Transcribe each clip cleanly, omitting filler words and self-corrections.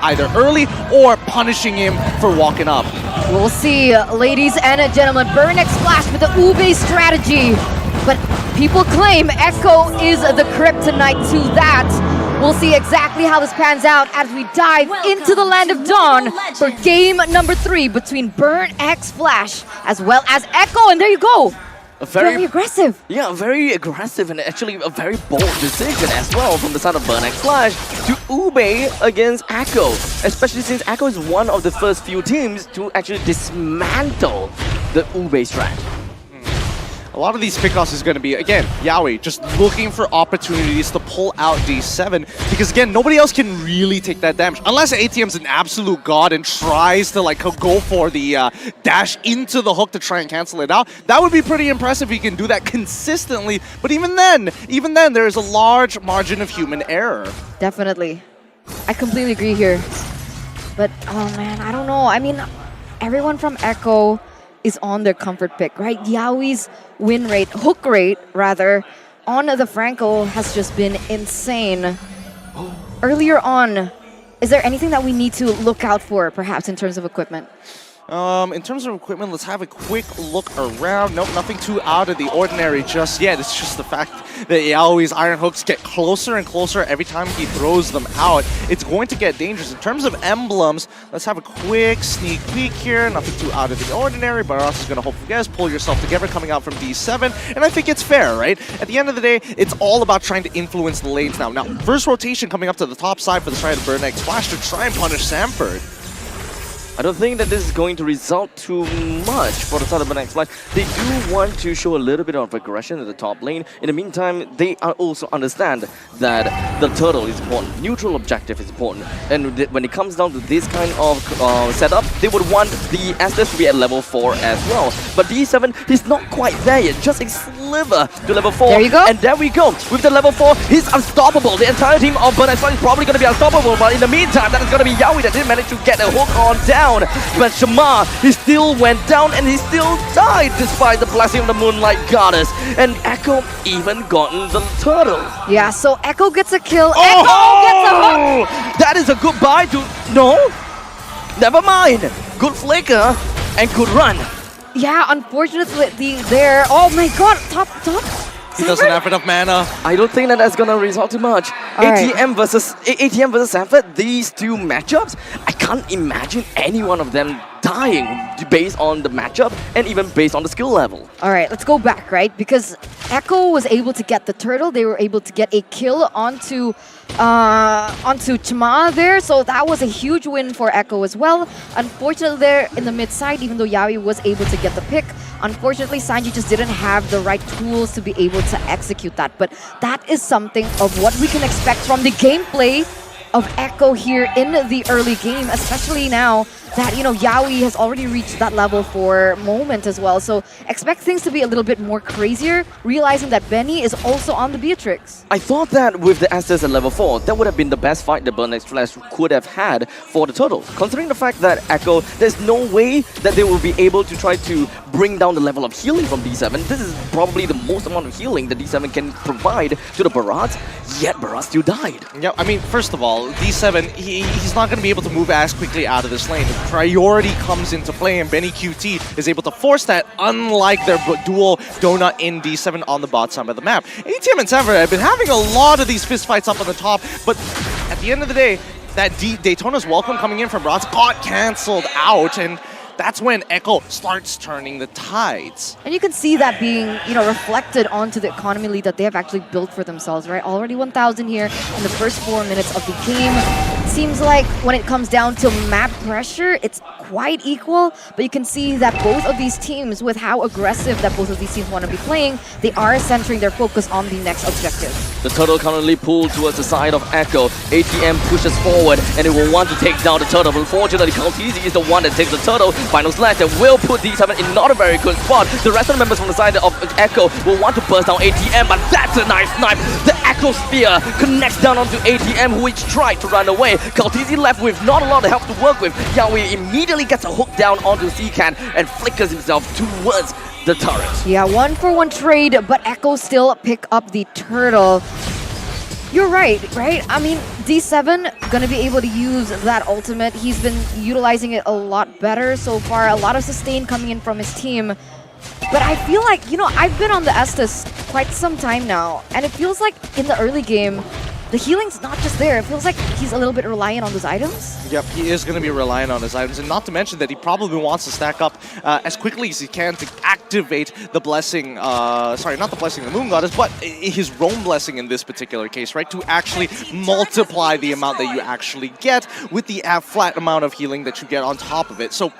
either early or punishing him for walking up. We'll see, ladies and gentlemen. Burnex Flash with the Ube strategy. But people claim Echo is the kryptonite to that. We'll see exactly how this pans out as we dive into the Land of Dawn for game number 3 between Burnex Flash as well as Echo. And there you go. Very aggressive. Yeah, very aggressive and actually a very bold decision as well from the side of Burnex Flash to Ube against Echo. Especially since Echo is one of the first few teams to actually dismantle the Ube strat. A lot of these pickoffs is going to be, again, Yaoi just looking for opportunities to pull out D7 because, again, nobody else can really take that damage. Unless ATM's an absolute god and tries to, like, go for the dash into the hook to try and cancel it out. That would be pretty impressive if he can do that consistently. But even then, there is a large margin of human error. Definitely. I completely agree here. But, oh man, I don't know. I mean, everyone from Echo is on their comfort pick, right? Yaoi's win rate, hook rate rather, on the Franco has just been insane. Earlier on, is there anything that we need to look out for, perhaps, in terms of equipment? In terms of equipment, let's have a quick look around. Nope, nothing too out of the ordinary just yet. It's just the fact that Yaoi's iron hooks get closer and closer every time he throws them out. It's going to get dangerous. In terms of emblems, let's have a quick sneak peek here. Nothing too out of the ordinary. Barras is going to hopefully, guys, pull yourself together coming out from D7. And I think it's fair, right? At the end of the day, it's all about trying to influence the lanes now. Now, first rotation coming up to the top side for the side of Burnex Flash to try and punish Samford. I don't think that this is going to result too much for the side of Burnex Flash. They do want to show a little bit of aggression in the top lane. In the meantime, they also understand that the turtle is important. Neutral objective is important. And when it comes down to this kind of setup, they would want the Estes to be at level 4 as well. But D7, he's not quite there yet. Just a sliver to level 4. There you go. And there we go. With the level 4, he's unstoppable. The entire team of Burnex Flash is probably going to be unstoppable. But in the meantime, that is going to be Yaoi that did manage to get a hook on down. But Shamar, he still went down and he still died despite the blessing of the Moonlight Goddess. And Echo even gotten the turtle. Yeah, so Echo gets a kill. Oh! Echo gets a hook! That is a goodbye to... No? Never mind. Good flicker and good run. Yeah, unfortunately there. Oh my god, top. He doesn't have enough mana. I don't think that that's gonna result too much. ATM versus Sanford, these two matchups, I can't imagine any one of them dying based on the matchup and even based on the skill level. All right, let's go back, right? Because Echo was able to get the turtle. They were able to get a kill onto Chama there, so that was a huge win for Echo as well. Unfortunately, there in the mid side, even though Yaoi was able to get the pick, unfortunately, Sanji just didn't have the right tools to be able to execute that. But that is something of what we can expect from the gameplay of Echo here in the early game, especially now that, you know, Yaoi has already reached that level 4 moment as well. So expect things to be a little bit more crazier, realizing that Benny is also on the Beatrix. I thought that with the Estes at level 4, that would have been the best fight that Burnex Flash could have had for the turtle. Considering the fact that Echo, there's no way that they will be able to try to bring down the level of healing from D7. This is probably the most amount of healing that D7 can provide to the Barats, yet Barat still died. Yeah, I mean, first of all, D7, he's not going to be able to move as quickly out of this lane. The priority comes into play, and Benny QT is able to force that, unlike their dual Donut in D7 on the bot side of the map. ATM and Sanford have been having a lot of these fist fights up on the top, but at the end of the day, that Daytona's welcome coming in from Rots got cancelled out, and that's when Echo starts turning the tides. And you can see that being, you know, reflected onto the economy lead that they have actually built for themselves, right? Already 1,000 here in the first 4 minutes of the game. It seems like when it comes down to map pressure, it's quite equal, but you can see that both of these teams, with how aggressive that both of these teams want to be playing, they are centering their focus on the next objective. The turtle currently pulled towards the side of Echo. ATM pushes forward and it will want to take down the turtle. Unfortunately, Kaltizi is the one that takes the turtle. Final slash that will put D7 in not a very good spot. The rest of the members from the side of Echo will want to burst down ATM, but that's a nice snipe. The Echo Spear connects down onto ATM, which tried to run away. Kaltizi left with not a lot of help to work with. Yaoi immediately gets a hook down onto C-Can and flickers himself towards the turret. Yeah, 1-for-1 trade, but Echo still pick up the turtle. You're right? I mean, D7 gonna be able to use that ultimate. He's been utilizing it a lot better so far. A lot of sustain coming in from his team. But I feel like, you know, I've been on the Estes quite some time now, and it feels like in the early game, the healing's not just there. It feels like he's a little bit reliant on those items. Yep, he is going to be reliant on his items, and not to mention that he probably wants to stack up as quickly as he can to activate the blessing, sorry, not the blessing of the Moon Goddess, but his roam blessing in this particular case, right? To actually multiply the amount that you actually get with the flat amount of healing that you get on top of it. So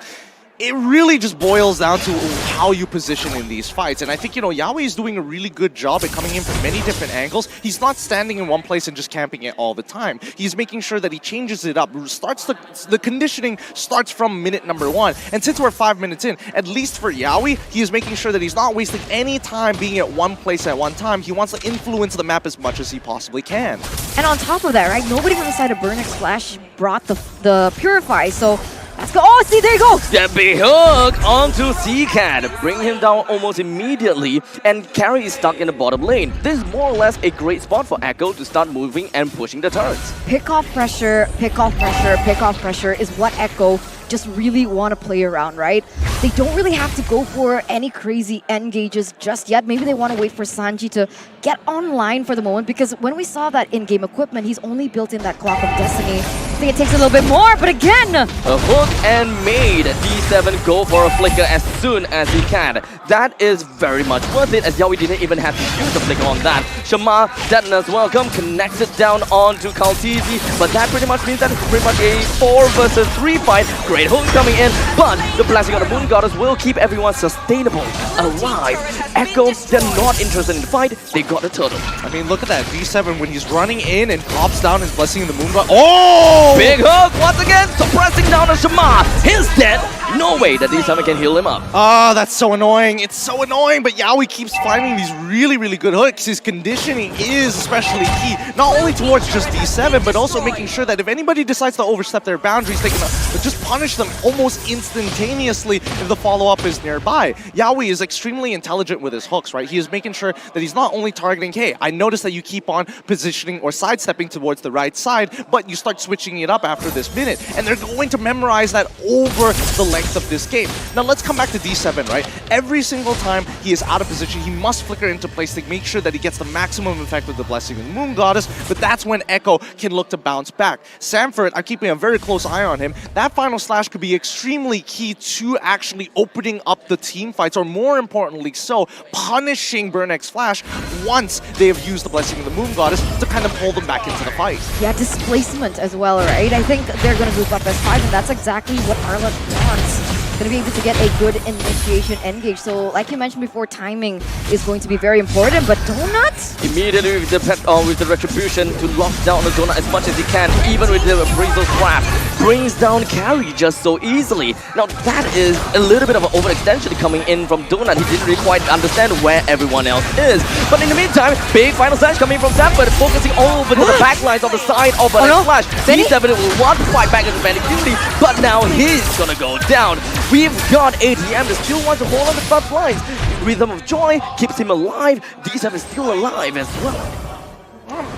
it really just boils down to how you position in these fights. And I think, you know, Yawi is doing a really good job at coming in from many different angles. He's not standing in one place and just camping it all the time. He's making sure that he changes it up. The conditioning starts from minute number 1. And since we're 5 minutes in, at least for Yawi, he is making sure that he's not wasting any time being at one place at one time. He wants to influence the map as much as he possibly can. And on top of that, right, nobody from the side of Burnix Flash brought the Purify, so let's go. Oh, see, there you go. That big hook onto C-Cat. Bring him down almost immediately. And Carry is stuck in the bottom lane. This is more or less a great spot for Echo to start moving and pushing the turrets. Pick off pressure, pick off pressure, pick off pressure is what Echo just really want to play around, right? They don't really have to go for any crazy engages just yet. Maybe they want to wait for Sanji to get online for the moment, because when we saw that in-game equipment, he's only built in that Clock of Destiny. I think it takes a little bit more, but again! A hook and made. D7 go for a flicker as soon as he can. That is very much worth it, as Yawi didn't even have to use the flicker on that. Shama, Detonus, welcome, connects it down onto Kaltizi, but that pretty much means that it's pretty much a 4 versus 3 fight. Great hook coming in, but the blessing of the Moon Goddess will keep everyone sustainable, alive. Echo, they're not interested in the fight, they got a turtle. I mean, look at that. D7 when he's running in and pops down his blessing of the Moon Goddess. Oh! Big hook once again, suppressing down on Shama. He's dead. No way that D7 can heal him up. Ah, that's so annoying. It's so annoying, but Yawi keeps finding these really, really good hooks. His conditioning is especially key, not only towards just D7, but also making sure that if anybody decides to overstep their boundaries, they can just punish them almost instantaneously if the follow-up is nearby. Yawi is extremely intelligent with his hooks, right? He is making sure that he's not only targeting, hey, I noticed that you keep on positioning or sidestepping towards the right side, but you start switching it up after this minute. And they're going to memorize that over the length of this game. Now let's come back to D7, right? Every single time he is out of position, he must flicker into place to make sure that he gets the maximum effect with the Blessing of the Moon Goddess, but that's when Echo can look to bounce back. Samford, I'm keeping a very close eye on him. That final slash could be extremely key to actually opening up the team fights, or more importantly so, punishing Burnix Flash once they have used the Blessing of the Moon Goddess to kind of pull them back into the fight. Yeah, displacement as well, right? I think they're going to move up as 5, and that's exactly what Arlott wants. Going to be able to get a good initiation engage. So, like you mentioned before, timing is going to be very important, but Donut? Immediately with the Retribution to lock down the Donut as much as he can, even with the Appraisal Trap, brings down Carry just so easily. Now, that is a little bit of an overextension coming in from Donut. He didn't really quite understand where everyone else is. But in the meantime, big final slash coming from Samford, focusing over to the backlines on the side of Burnix Flash. D7 will want to fight back into Manic Duty, but now he's going to go down. We've got ATM that still wants to hold on the front lines. Rhythm of Joy keeps him alive. D7 is still alive as well.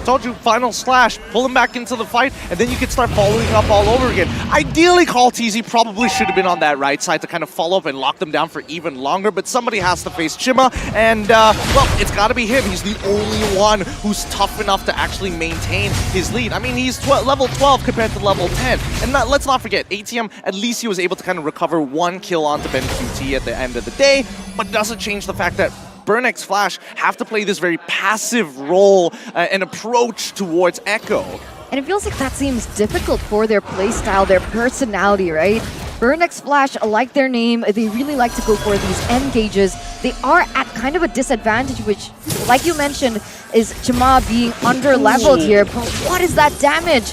Told you, final slash, pull him back into the fight, and then you can start following up all over again. Ideally, Kaltizi probably should have been on that right side to kind of follow up and lock them down for even longer, but somebody has to face Chima, and, well, it's got to be him. He's the only one who's tough enough to actually maintain his lead. I mean, he's level 12 compared to level 10, and let's not forget, ATM, at least he was able to kind of recover 1 kill onto Ben QT at the end of the day, but doesn't change the fact that Burnix Flash have to play this very passive role and approach towards Echo. And it feels like that seems difficult for their playstyle, their personality, right? Burnix Flash, like their name, they really like to go for these engages. They are at kind of a disadvantage, which, like you mentioned, is Chima being under-leveled here. But what is that damage?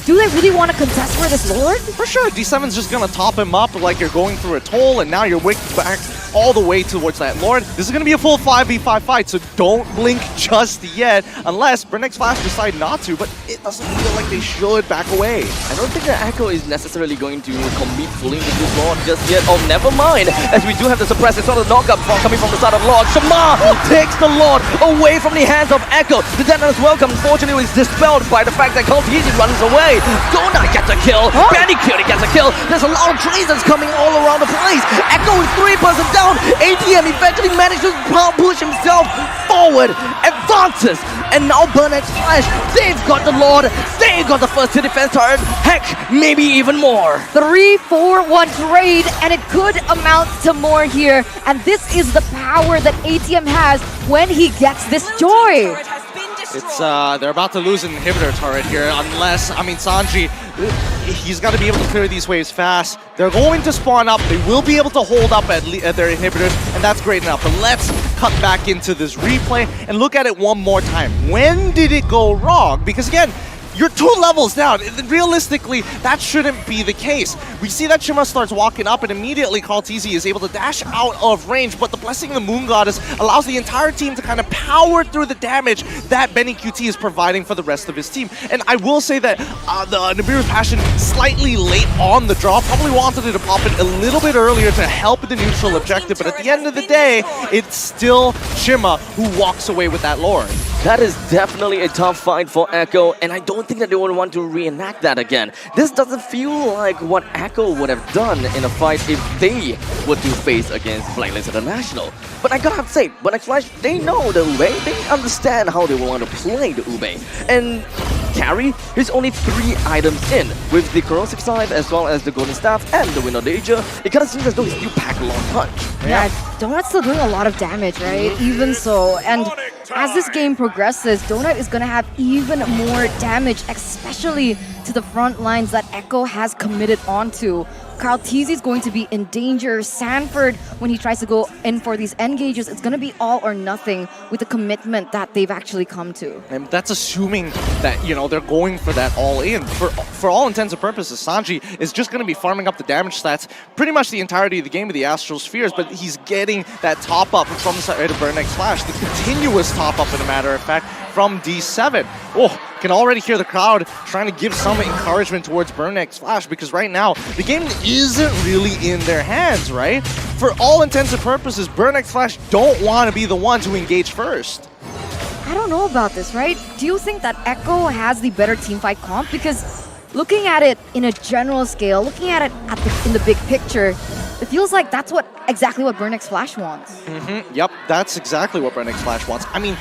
do they really want to contest for this Lord? For sure, D7's just gonna top him up like you're going through a toll, and now you're wicked back all the way towards that Lord. This is gonna be a full 5v5 fight, so don't blink just yet, unless Burnix Flash decide not to, but it doesn't feel like they should back away. I don't think that Echo is necessarily going to commit fully into this Lord just yet. Oh, never mind, as we do have the suppress. It's not a knockup coming from the side of Lord. Shamar takes the Lord away from the hands of Echo. The detonate welcome, unfortunately, was dispelled by the fact that Kaltizi runs away. Donut gets a kill. Bandicoot gets a kill. There's a lot of tracers coming all around the place. Echo is 3% down. ATM eventually managed to push himself forward, advances, and now Burnix Flash, they've got the Lord, they've got the first to defense turret, heck, maybe even more. 3-4-1 trade, and it could amount to more here. And this is the power that ATM has when he gets this joy. It's they're about to lose an inhibitor turret here, unless, I mean, Sanji, he's got to be able to clear these waves fast. They're going to spawn up. They will be able to hold up at their inhibitors, and that's great enough. But let's cut back into this replay and look at it one more time. When did it go wrong? Because again, you're 2 levels down. Realistically, that shouldn't be the case. We see that Shima starts walking up, and immediately Kaltizi is able to dash out of range, but the Blessing of the Moon Goddess allows the entire team to kind of power through the damage that Benny QT is providing for the rest of his team. And I will say that the Nibiru's Passion slightly late on the draw, probably wanted it to pop it a little bit earlier to help the neutral objective, but at the end of the day, it's still Shima who walks away with that Lord. That is definitely a tough fight for Echo, and I don't think that they would want to reenact that again. This doesn't feel like what Echo would have done in a fight if they were to face against Blacklist International. But I gotta have to say, Burnix Flash, they know the Ube, they understand how they want to play the Ube. And carry is only 3 items in, with the corrosive scythe as well as the golden staff and the wind of danger. It kind of seems as though he's still pack a long punch. Yeah, Donut's still doing a lot of damage, right? Even so, and as this game progresses, Donut is gonna have even more damage, especially to the front lines that Echo has committed onto. Kaltizi is going to be in danger. Sanford, when he tries to go in for these engages, it's going to be all or nothing with the commitment that they've actually come to. And that's assuming that, you know, they're going for that all in. For all intents and purposes, Sanji is just going to be farming up the damage stats pretty much the entirety of the game with the Astral Spheres, but he's getting that top up from the side of Burnix Flash, the continuous top up, in a matter of fact, from D7. Oh, can already hear the crowd trying to give some encouragement towards Burnix Flash, because right now the game isn't really in their hands, right? For all intents and purposes, Burnix Flash don't want to be the one to engage first. I don't know about this, right? Do you think that Echo has the better teamfight comp? Because looking at it in a general scale, looking at it in the big picture, it feels like that's exactly what Burnix Flash wants. Yep, that's exactly what Burnix Flash wants. I mean,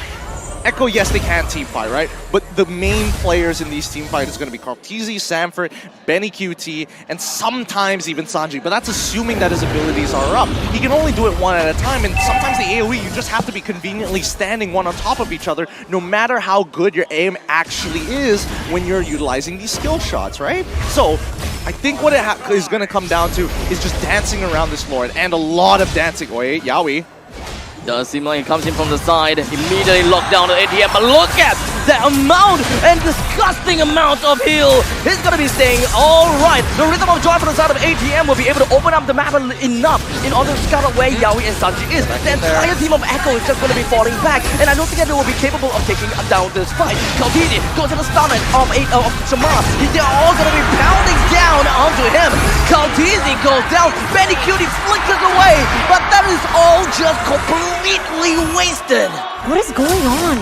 Echo, yes, they can teamfight, right? But the main players in these teamfights is going to be Kaltizi, Sanford, Benny QT, and sometimes even Sanji. But that's assuming that his abilities are up. He can only do it one at a time, and sometimes the AoE, you just have to be conveniently standing one on top of each other, no matter how good your aim actually is when you're utilizing these skill shots, right? So I think what it is going to come down to is just dancing around this Lord, and a lot of dancing. Wait, Yaoi. Does seem like it comes in from the side, immediately locked down to ATM, but look at the amount and disgusting amount of heal. He's gonna be staying all right. The rhythm of joy from the side of ATM will be able to open up the map enough in order to scout out where Yaoi and Sanji is. The entire team of Echo is just gonna be falling back, and I don't think that they will be capable of taking down this fight. Kaltizi goes to the stomach of Shamar. They're all gonna be pounding down onto him. Kaltizi goes down, Benny Cutie flickers away, but that is all just completely wasted. What is going on?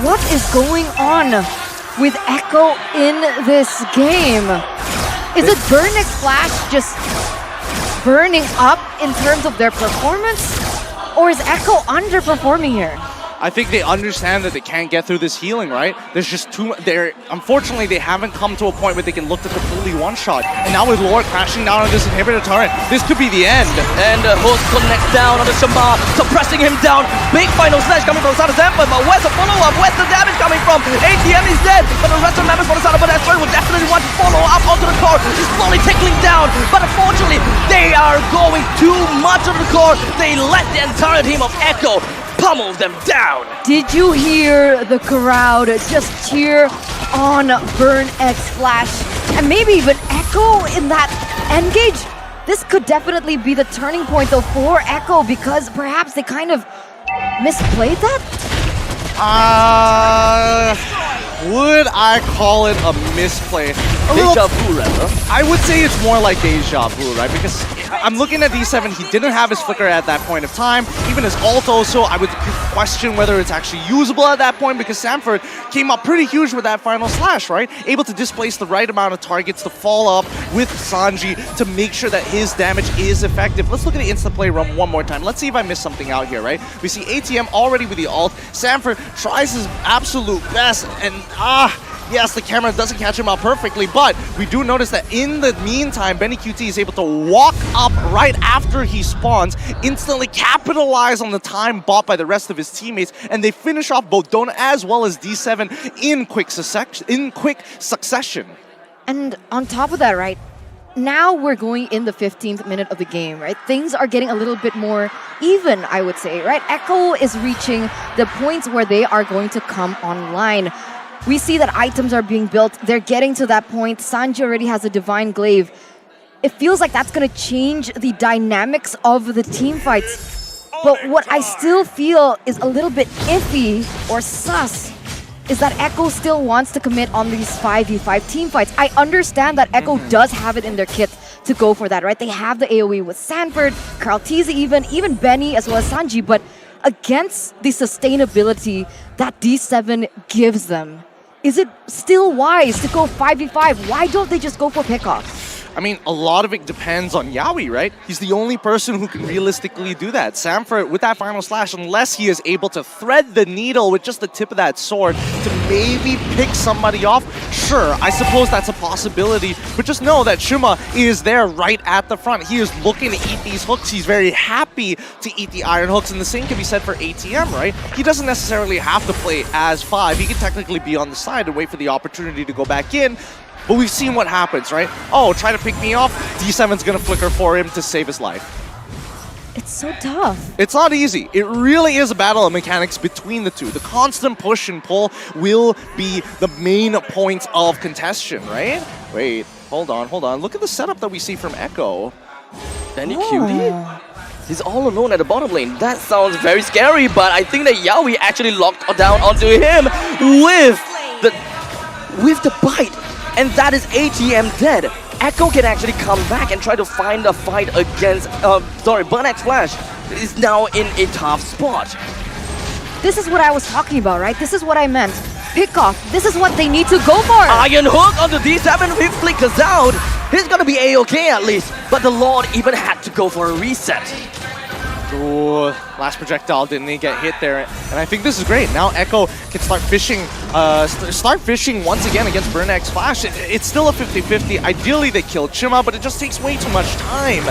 What is going on with Echo in this game? Is it Burnix Flash just burning up in terms of their performance? Or is Echo underperforming here? I think they understand that they can't get through this healing, right? There's just too much. Unfortunately, they haven't come to a point where they can look to completely one-shot. And now with Lord crashing down on this inhibitor turret, this could be the end. And the host connects down on the Shamar, suppressing him down. Big final slash coming from the side of Sanford, but where's the follow-up? Where's the damage coming from? ATM is dead, but the rest of the members from the side of Burnix will definitely want to follow up onto the core. He's slowly tickling down, but unfortunately, they are going too much of the core. They let the entire team of Echo pummels them down. Did you hear the crowd just cheer on Burn X Flash and maybe even Echo in that engage? This could definitely be the turning point though for Echo because perhaps they kind of misplayed that? Would I call it a misplay? Deja vu, rather. I would say it's more like deja vu, right? Because I'm looking at D7, he didn't have his flicker at that point of time. Even his ult also, I would question whether it's actually usable at that point because Sanford came up pretty huge with that final slash, right? Able to displace the right amount of targets to fall up with Sanji to make sure that his damage is effective. Let's look at the instant play run one more time. Let's see if I missed something out here, right? We see ATM already with the ult. Sanford tries his absolute best and yes, the camera doesn't catch him out perfectly, but we do notice that in the meantime, Benny QT is able to walk up right after he spawns, instantly capitalize on the time bought by the rest of his teammates, and they finish off both Donut as well as D7 in quick succession. And on top of that, right, now we're going in the 15th minute of the game, right? Things are getting a little bit more even, I would say, right? Echo is reaching the points where they are going to come online. We see that items are being built. They're getting to that point. Sanji already has a Divine Glaive. It feels like that's going to change the dynamics of the team fights. But what I still feel is a little bit iffy or sus is that Echo still wants to commit on these 5v5 team fights. I understand that Echo does have it in their kit to go for that, right? They have the AoE with Sanford, Carl Teasy even Benny as well as Sanji, but against the sustainability that D7 gives them, is it still wise to go 5v5? Why don't they just go for pickoff? I mean, a lot of it depends on Yawi, right? He's the only person who can realistically do that. Sanford, with that final slash, unless he is able to thread the needle with just the tip of that sword to maybe pick somebody off, sure, I suppose that's a possibility. But just know that Shuma is there right at the front. He is looking to eat these hooks. He's very happy to eat the iron hooks, and the same can be said for ATM, right? He doesn't necessarily have to play as 5. He can technically be on the side and wait for the opportunity to go back in. But we've seen what happens, right? Oh, try to pick me off. D7's gonna flicker for him to save his life. It's so tough. It's not easy. It really is a battle of mechanics between the two. The constant push and pull will be the main points of contention, right? Wait, hold on. Look at the setup that we see from Echo. Benny Cutie? He's all alone at the bottom lane. That sounds very scary, but I think that Yawi actually locked down onto him with the bite. And that is ATM dead. Echo can actually come back and try to find a fight against, Burn X Flash is now in a tough spot. This is what I was talking about, right? This is what I meant. Pick off. This is what they need to go for. Iron Hook onto D7, he flickers out. He's gonna be A-okay at least, but the Lord even had to go for a reset. Ooh, last projectile didn't get hit there, and I think this is great. Now Echo can start fishing once again against Burn X Flash. It's still a 50-50. Ideally they killed Chima, but it just takes way too much time.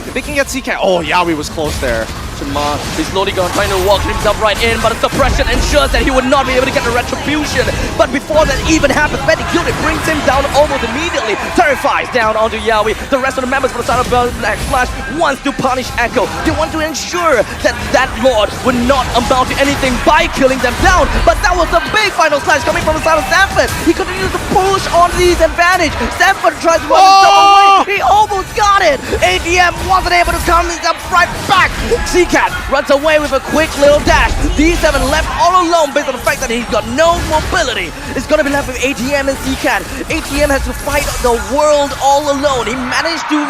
If they can get CK, oh Yawi was close there. Chima is slowly trying to walk himself right in, but the suppression ensures that he would not be able to get the retribution. But before that even happens, Benny Cutie brings him down almost immediately. Terrifies down onto Yawi. The rest of the members for the side of Burn X Flash wants to punish Echo. They want to ensure that Lord would not amount to anything by killing them down. But that was a big final slash coming from the side of Sanford. He continues to push on these advantage. Sanford tries to run himself away. He almost got it. ATM wasn't able to come himself right back. C-Cat runs away with a quick little dash. D7 left all alone based on the fact that he's got no mobility. It's gonna be left with ATM and C-Cat. ATM has to fight the world all alone. He managed to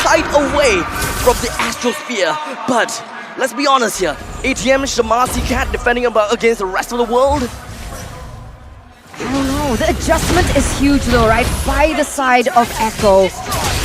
kite away from the astrosphere, but let's be honest here. ATM, Shamar, C-Cat defending against the rest of the world. I don't know. The adjustment is huge though, right? By the side of Echo.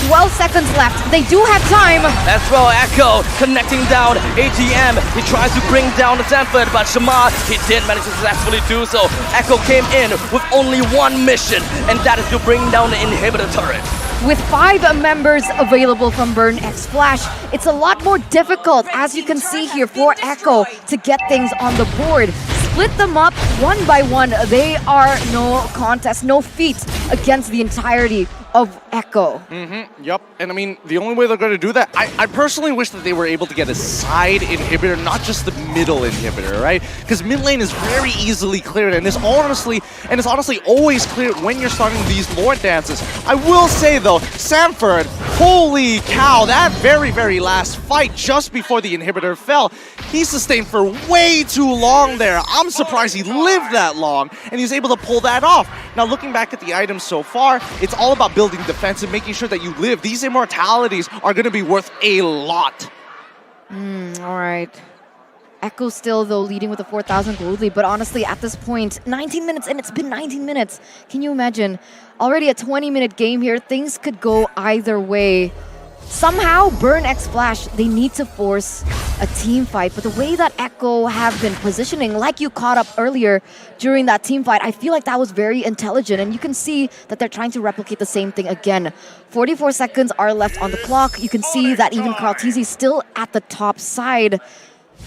12 seconds left. They do have time. That's well, Echo connecting down ATM. He tries to bring down the Sanford, but Shamar, he did manage to successfully do so. Echo came in with only one mission, and that is to bring down the inhibitor turret. With 5 members available from Burn X Flash, it's a lot more difficult, as you can see here, for Echo to get things on the board. split them up one by one. They are no contest, no feat against the entirety of ECHO. Yep. And I mean, the only way they're going to do that, I personally wish that they were able to get a side inhibitor, not just the middle inhibitor, right? Because mid lane is very easily cleared, and it's honestly always cleared when you're starting these lore dances. I will say though, Sanford, holy cow, that very, very last fight just before the inhibitor fell, he sustained for way too long there. I'm surprised he lived that long, and he's able to pull that off. Now, looking back at the items so far, it's all about building defense and making sure that you live. These immortalities are going to be worth a lot. All right. ECHO still, though, leading with a 4,000 gold lead, but honestly, at this point, 19 minutes, and it's been 19 minutes. Can you imagine? Already a 20-minute game here. Things could go either way. Somehow, Burn X Flash, they need to force a team fight. But the way that ECHO have been positioning, like you caught up earlier during that team fight, I feel like that was very intelligent. And you can see that they're trying to replicate the same thing again. 44 seconds are left on the clock. You can see that even Carl Tizzy still at the top side.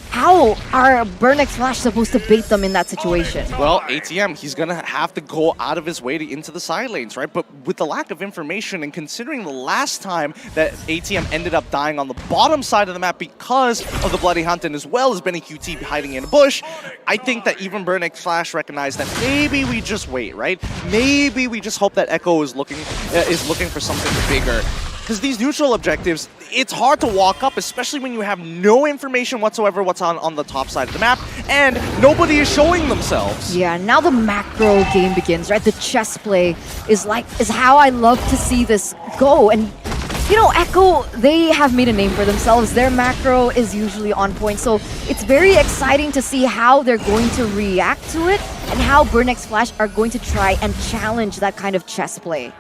How are Burn X Flash supposed to bait them in that situation? Well, ATM, he's going to have to go out of his way to into the side lanes, right? But with the lack of information and considering the last time that ATM ended up dying on the bottom side of the map because of the Bloody Hunt and as well as Benny QT hiding in a bush, I think that even Burn X Flash recognized that maybe we just wait, right? Maybe we just hope that ECHO is looking for something bigger. Because these neutral objectives, it's hard to walk up, especially when you have no information whatsoever what's on the top side of the map, and nobody is showing themselves. Yeah, now the macro game begins, right? The chess play is how I love to see this go. And you know, ECHO, they have made a name for themselves. Their macro is usually on point, so it's very exciting to see how they're going to react to it and how Burn X Flash are going to try and challenge that kind of chess play.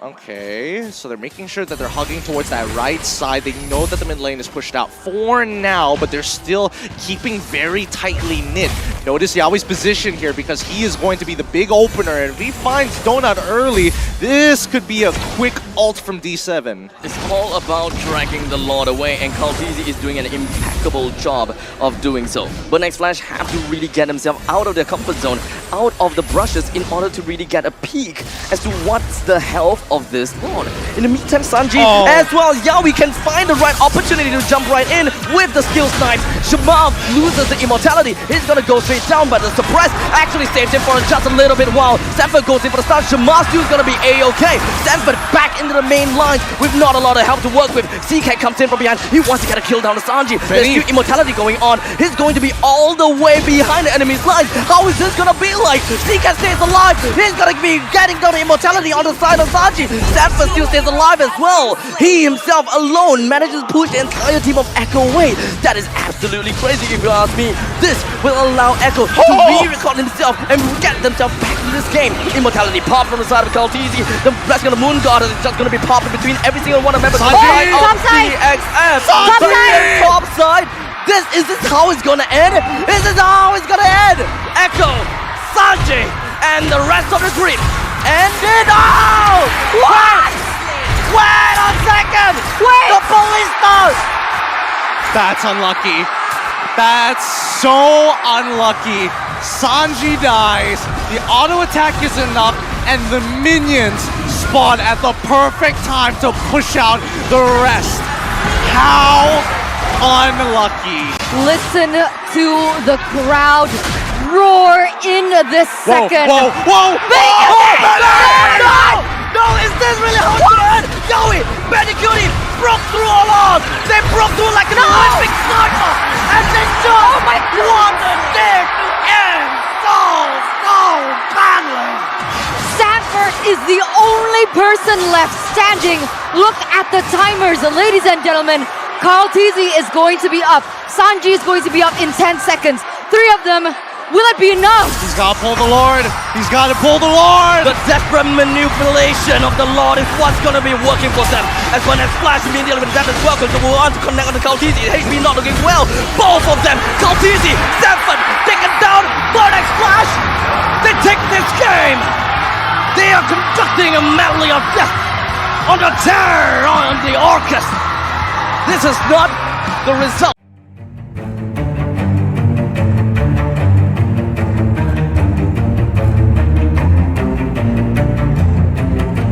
Okay, so they're making sure that they're hugging towards that right side. They know that the mid lane is pushed out for now, but they're still keeping very tightly knit. Notice Yaoi's position here because he is going to be the big opener, and if he finds Donut early, this could be a quick ult from D7. It's all about dragging the Lord away, and Kaltizi is doing an impeccable job of doing so. But Next Flash have to really get himself out of their comfort zone, out of the brushes, in order to really get a peek as to what's the health of this Lord. In the meantime, Sanji as well as Yaoi can find the right opportunity to jump right in with the skill snipe. Shamav loses the immortality. He's gonna go straight down, but the suppress actually saves him for just a little bit while Sanford goes in for the start. Shamav's still gonna be A-okay. Sanford back into the main lines with not a lot of help to work with. CK comes in from behind. He wants to get a kill down to Sanji. There's still immortality going on. He's going to be all the way behind the enemy's lines. How is this gonna be like? CK stays alive. He's gonna be getting down the immortality on the side of Sanji. Sanford still stays alive as well. He himself alone manages to push the entire team of ECHO away. That is absolutely crazy if you ask me. This will allow ECHO to re-record himself and get themselves back in this game. Immortality popped from the side of Kaltizi. The rest of the Moon God is just going to be popping between every single one of members of top side! EXF. Top side! Is this how it's gonna end? Is this how it's gonna end? ECHO, Sanji, and the rest of the group. And it out! What? Wait a second! Wait! The police knows! That's unlucky. That's so unlucky. Sanji dies, the auto attack is enough, and the minions spawn at the perfect time to push out the rest. How unlucky. Listen to the crowd roar in this second. Whoa, whoa, whoa! No, is this really how it's gonna end? Yaoi, Benny QT broke through all odds. They broke through like an Olympic sniper, and they just wanted this to end so badly. Sanford is the only person left standing. Look at the timers, ladies and gentlemen. Carl Tizzy is going to be up. Sanji is going to be up in 10 seconds. 3 of them. Will it be enough? He's got to pull the Lord. He's got to pull the Lord. The desperate manipulation of the Lord is what's going to be working for them. As when X Flash immediately with that as well, because they will want to connect on the Kaltizi. HP not looking well. Both of them, Kaltizi, Sanford, taken down. But X Flash, they take this game. They are conducting a medley of death on the terror on the orchestra. This is not the result